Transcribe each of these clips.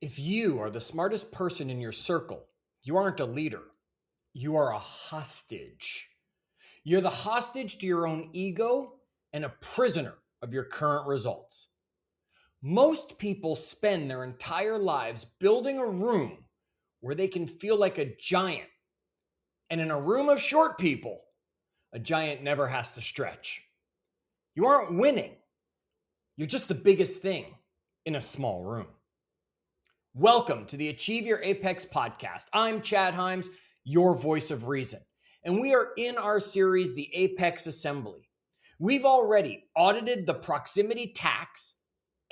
If you are the smartest person in your circle, you aren't a leader. You are a hostage. You're the hostage to your own ego and a prisoner of your current results. Most people spend their entire lives building a room where they can feel like a giant. And in a room of short people, a giant never has to stretch. You aren't winning. You're just the biggest thing in a small room. Welcome to the Achieve Your Apex podcast. I'm Chad Hyams, your voice of reason, and we are in our series, The Apex Assembly. We've already audited the proximity tax,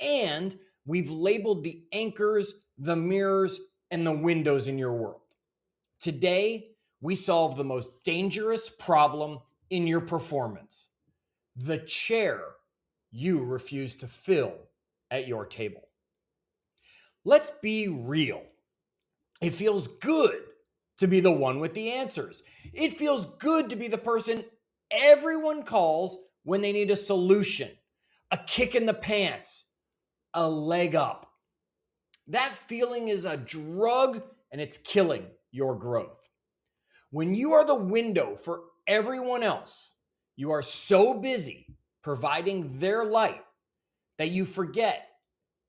and we've labeled the anchors, the mirrors, and the windows in your world. Today, we solve the most dangerous problem in your performance: the chair you refuse to fill at your table. Let's be real. It feels good to be the one with the answers. It feels good to be the person everyone calls when they need a solution, a kick in the pants, a leg up. That feeling is a drug and it's killing your growth. When you are the window for everyone else, you are so busy providing their light that you forget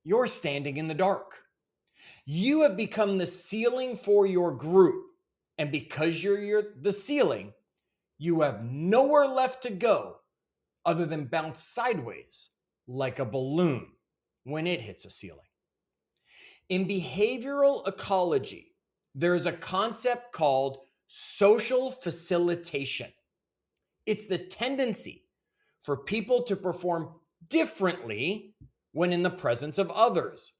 you're standing in the dark. You have become the ceiling for your group. And because you're the ceiling, you have nowhere left to go other than bounce sideways like a balloon when it hits a ceiling. In behavioral ecology, there is a concept called social facilitation. It's the tendency for people to perform differently when in the presence of others.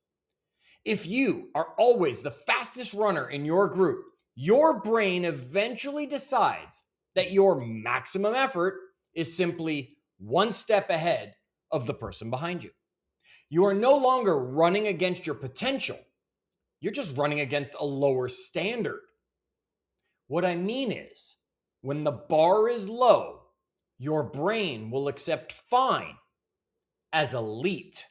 If you are always the fastest runner in your group, your brain eventually decides that your maximum effort is simply one step ahead of the person behind you. You are no longer running against your potential. You're just running against a lower standard. What I mean is, when the bar is low, your brain will accept fine as elite.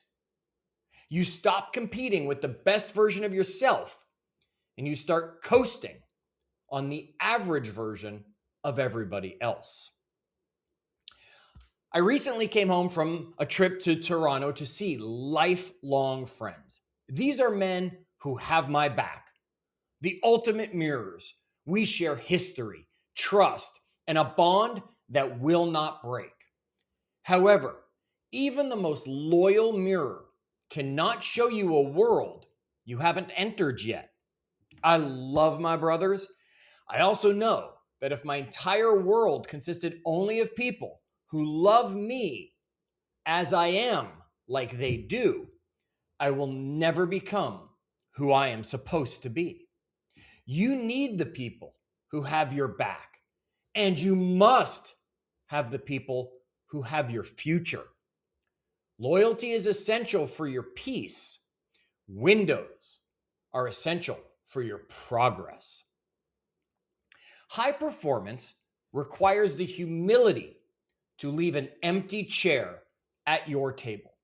You stop competing with the best version of yourself and you start coasting on the average version of everybody else. I recently came home from a trip to Toronto to see lifelong friends. These are men who have my back, the ultimate mirrors. We share history, trust, and a bond that will not break. However, even the most loyal mirror cannot show you a world you haven't entered yet. I love my brothers. I also know that if my entire world consisted only of people who love me as I am, like they do, I will never become who I am supposed to be. You need the people who have your back, and you must have the people who have your future. Loyalty is essential for your peace. Windows are essential for your progress. High performance requires the humility to leave an empty chair at your table.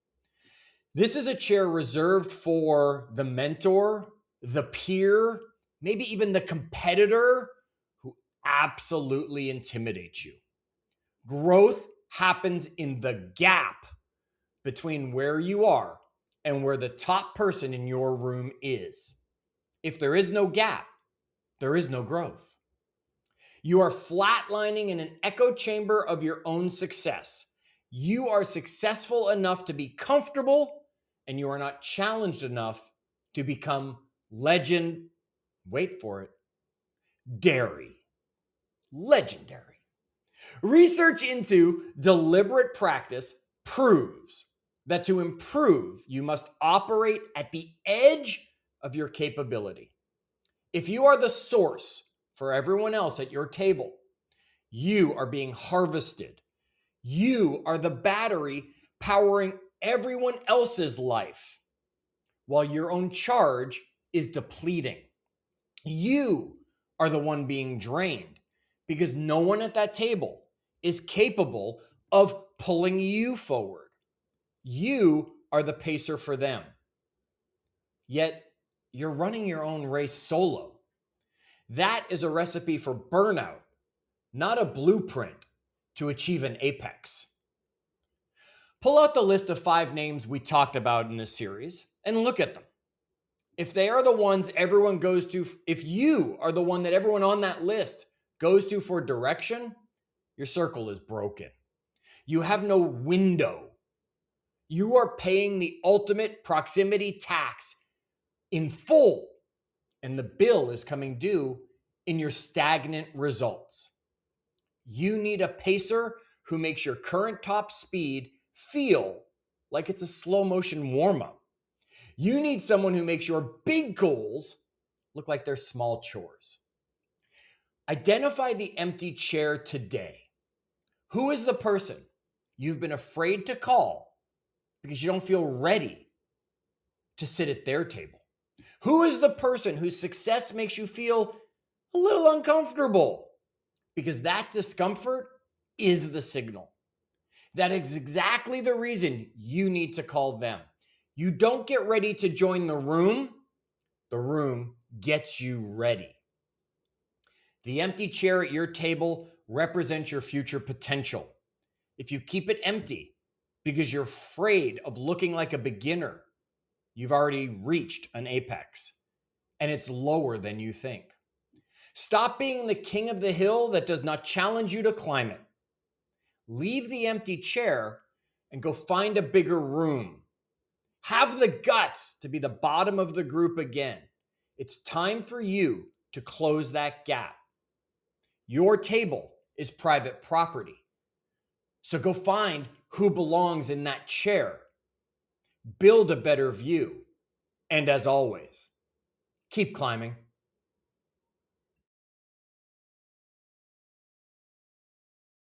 This is a chair reserved for the mentor, the peer, maybe even the competitor who absolutely intimidates you. Growth happens in the gap between where you are and where the top person in your room is. If there is no gap, there is no growth. You are flatlining in an echo chamber of your own success. You are successful enough to be comfortable, and you are not challenged enough to become legend. Wait for it. Dairy. Legendary. Research into deliberate practice proves that to improve, you must operate at the edge of your capability. If you are the source for everyone else at your table, you are being harvested. You are the battery powering everyone else's life, while your own charge is depleting. You are the one being drained because no one at that table is capable of pulling you forward. You are the pacer for them. Yet you're running your own race solo. That is a recipe for burnout, not a blueprint to achieve an apex. Pull out the list of 5 names we talked about in this series and look at them. If they are the ones everyone goes to, if you are the one that everyone on that list goes to for direction, your circle is broken. You have no window. You are paying the ultimate proximity tax in full, and the bill is coming due in your stagnant results. You need a pacer who makes your current top speed feel like it's a slow motion warm up. You need someone who makes your big goals look like they're small chores. Identify the empty chair today. Who is the person you've been afraid to call because you don't feel ready to sit at their table? Who is the person whose success makes you feel a little uncomfortable? Because that discomfort is the signal. That is exactly the reason you need to call them. You don't get ready to join the room gets you ready. The empty chair at your table represents your future potential. If you keep it empty because you're afraid of looking like a beginner, you've already reached an apex, and it's lower than you think. Stop being the king of the hill that does not challenge you to climb it. Leave the empty chair and go find a bigger room. Have the guts to be the bottom of the group again. It's time for you to close that gap. Your table is private property. So go find who belongs in that chair. Build a better view. And as always, keep climbing.